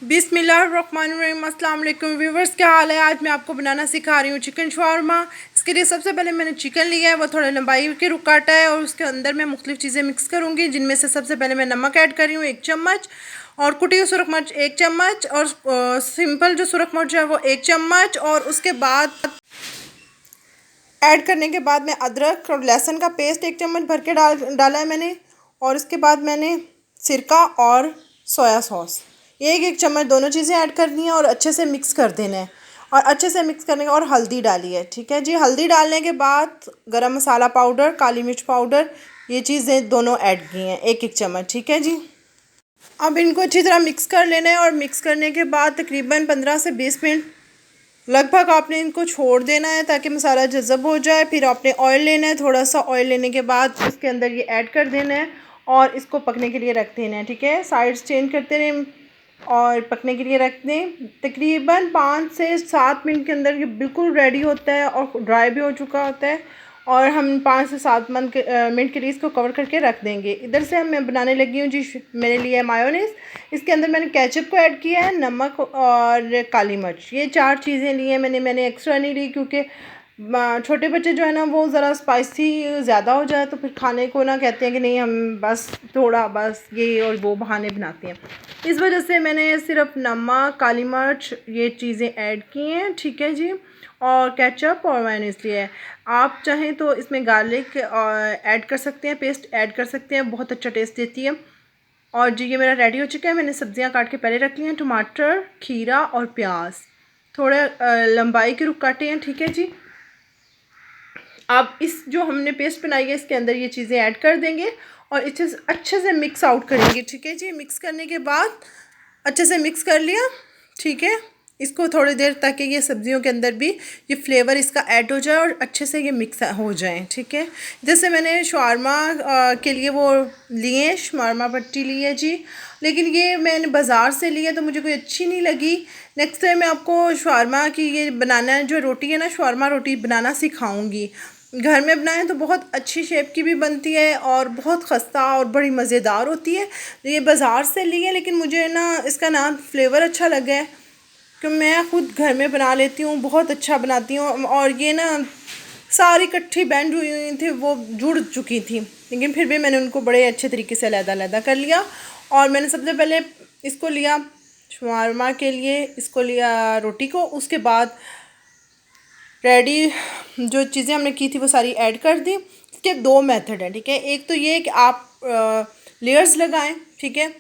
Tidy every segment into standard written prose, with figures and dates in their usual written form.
बिस्मिल्लाहिर्रहमानिर्रहीम। अस्सलाम वालेकुम व्यूवर्स, क्या हाल है। आज मैं आपको बनाना सिखा रही हूँ चिकन शवारमा। इसके लिए सबसे पहले मैंने चिकन लिया है, वो थोड़ा लंबाई के रुख काटा है और उसके अंदर मैं मुख्तलिफ चीज़ें मिक्स करूँगी, जिनमें से सबसे पहले मैं नमक ऐड कर रही हूँ 1 चम्मच, और कुटी हुई सुरख मिर्च 1 चम्मच, और सिंपल जो सुरख मिर्च है वो 1 चम्मच। और उसके बाद ऐड करने के बाद मैं अदरक और लहसुन का पेस्ट 1 चम्मच भर के डाला है मैंने। और उसके बाद मैंने सिरका और सोया सॉस 1 चम्मच दोनों चीज़ें ऐड करनी है और अच्छे से मिक्स कर देना है। और अच्छे से मिक्स करने का, और हल्दी डाली है, ठीक है जी। हल्दी डालने के बाद गरम मसाला पाउडर, काली मिर्च पाउडर, ये चीज़ें दोनों ऐड की हैं 1 चम्मच, ठीक है जी। अब इनको अच्छी तरह मिक्स कर लेना है, और मिक्स करने के बाद तकरीबन 15 से 20 मिनट लगभग आपने इनको छोड़ देना है ताकि मसाला जज़ब हो जाए। फिर आपने ऑयल लेना है, थोड़ा सा ऑयल लेने के बाद इसके अंदर ये ऐड कर देना है और इसको पकने के लिए रख देना है, ठीक है। साइड्स चेंज करते रहें और पकने के लिए रख दें। तकरीबन 5 से 7 मिनट के अंदर ये बिल्कुल रेडी होता है और ड्राई भी हो चुका होता है। और हम 5 से 7 मिनट के लिए इसको कवर करके रख देंगे। इधर से मैं बनाने लगी हूँ जी, मैंने लिया है मायोनीज़। इसके अंदर मैंने केचप को ऐड किया है, नमक और काली मिर्च, ये 4 चीज़ें ली हैं मैंने एक्स्ट्रा नहीं ली, क्योंकि छोटे बच्चे जो है ना वो ज़रा स्पाइसी ज़्यादा हो जाए तो फिर खाने को ना कहते हैं कि नहीं, हम बस थोड़ा बस ये और वो बहाने बनाते हैं। इस वजह से मैंने सिर्फ नमक, काली मिर्च, ये चीज़ें ऐड की हैं, ठीक है जी। और केचप और मायोनीज़ लिया है। आप चाहें तो इसमें गार्लिक ऐड कर सकते हैं, पेस्ट ऐड कर सकते हैं, बहुत अच्छा टेस्ट देती है। और जी ये मेरा रेडी हो चुका है। मैंने सब्जियां काट के पहले रख ली हैं, टमाटर, खीरा और प्याज थोड़े लंबाई के रुख काटे हैं, ठीक है जी। अब इस जो हमने पेस्ट बनाई है इसके अंदर ये चीज़ें ऐड कर देंगे और अच्छे से मिक्स आउट करेंगे, ठीक है जी। मिक्स करने के बाद अच्छे से मिक्स कर लिया, ठीक है। इसको थोड़ी देर ताकि ये सब्जियों के अंदर भी ये फ्लेवर इसका ऐड हो जाए और अच्छे से ये मिक्स हो जाए, ठीक है। जैसे मैंने शवारमा के लिए वो लिए शवारमा पट्टी ली है जी, लेकिन ये मैंने बाज़ार से ली है तो मुझे कोई अच्छी नहीं लगी। नेक्स्ट टाइम मैं आपको शवारमा की ये बनाना जो रोटी है ना, शवारमा रोटी बनाना सिखाऊंगी। घर में बनाएं तो बहुत अच्छी शेप की भी बनती है और बहुत खस्ता और बड़ी मज़ेदार होती है। ये बाज़ार से ली है, लेकिन मुझे ना इसका ना फ्लेवर अच्छा लगा है कि मैं ख़ुद घर में बना लेती हूँ, बहुत अच्छा बनाती हूँ। और ये ना सारी इकट्ठी बैंड हुई थी, वो जुड़ चुकी थी, लेकिन फिर भी मैंने उनको बड़े अच्छे तरीके से अलग-अलग कर लिया। और मैंने सबसे पहले इसको लिया शवारमा के लिए, इसको लिया रोटी को, उसके बाद रेडी जो चीज़ें हमने की थी वो सारी ऐड कर दी। इसके 2 मेथड हैं, ठीक है। एक तो ये कि आप लेयर्स लगाएं, ठीक है।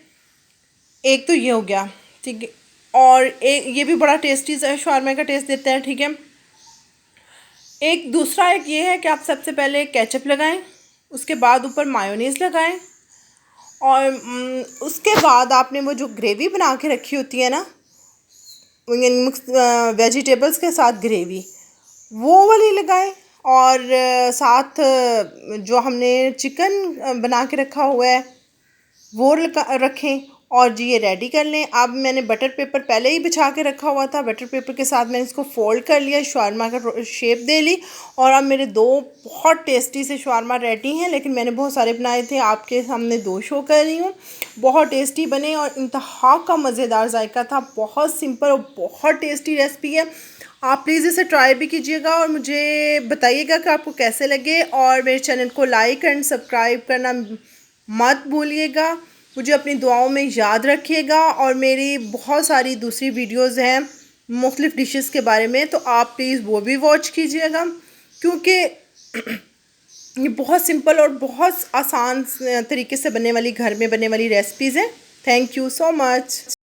एक तो ये हो गया, ठीक है। और एक ये भी बड़ा टेस्टी शवारमा का टेस्ट देता है, ठीक है। एक दूसरा एक ये है कि आप सबसे पहले केचप लगाएं, उसके बाद ऊपर मायोनीज़ लगाएं, और उसके बाद आपने वो जो ग्रेवी बना के रखी होती है ना, वेजिटेबल्स के साथ ग्रेवी, वो वाली लगाएं। और साथ जो हमने चिकन बना के रखा हुआ है वो रखें, और जी ये रेडी कर लें। अब मैंने बटर पेपर पहले ही बिछा के रखा हुआ था, बटर पेपर के साथ मैंने इसको फोल्ड कर लिया, शवारमा का शेप दे ली। और अब मेरे 2 बहुत टेस्टी से शवारमा रेडी हैं, लेकिन मैंने बहुत सारे बनाए थे, आपके सामने 2 शो कर रही हूँ। बहुत टेस्टी बने और इंतहा का मज़ेदार जायका था, बहुत सिंपल और बहुत टेस्टी रेसिपी है। आप प्लीज़ इसे ट्राई भी कीजिएगा और मुझे बताइएगा कि आपको कैसे लगे। और मेरे चैनल को लाइक एंड सब्सक्राइब करना मत भूलिएगा। मुझे अपनी दुआओं में याद रखिएगा। और मेरी बहुत सारी दूसरी वीडियोस हैं मुख्तलिफ़ डिशेस के बारे में, तो आप प्लीज़ वो भी वॉच कीजिएगा, क्योंकि ये बहुत सिंपल और बहुत आसान तरीके से बनने वाली, घर में बनने वाली रेसिपीज़ हैं। Thank you so much.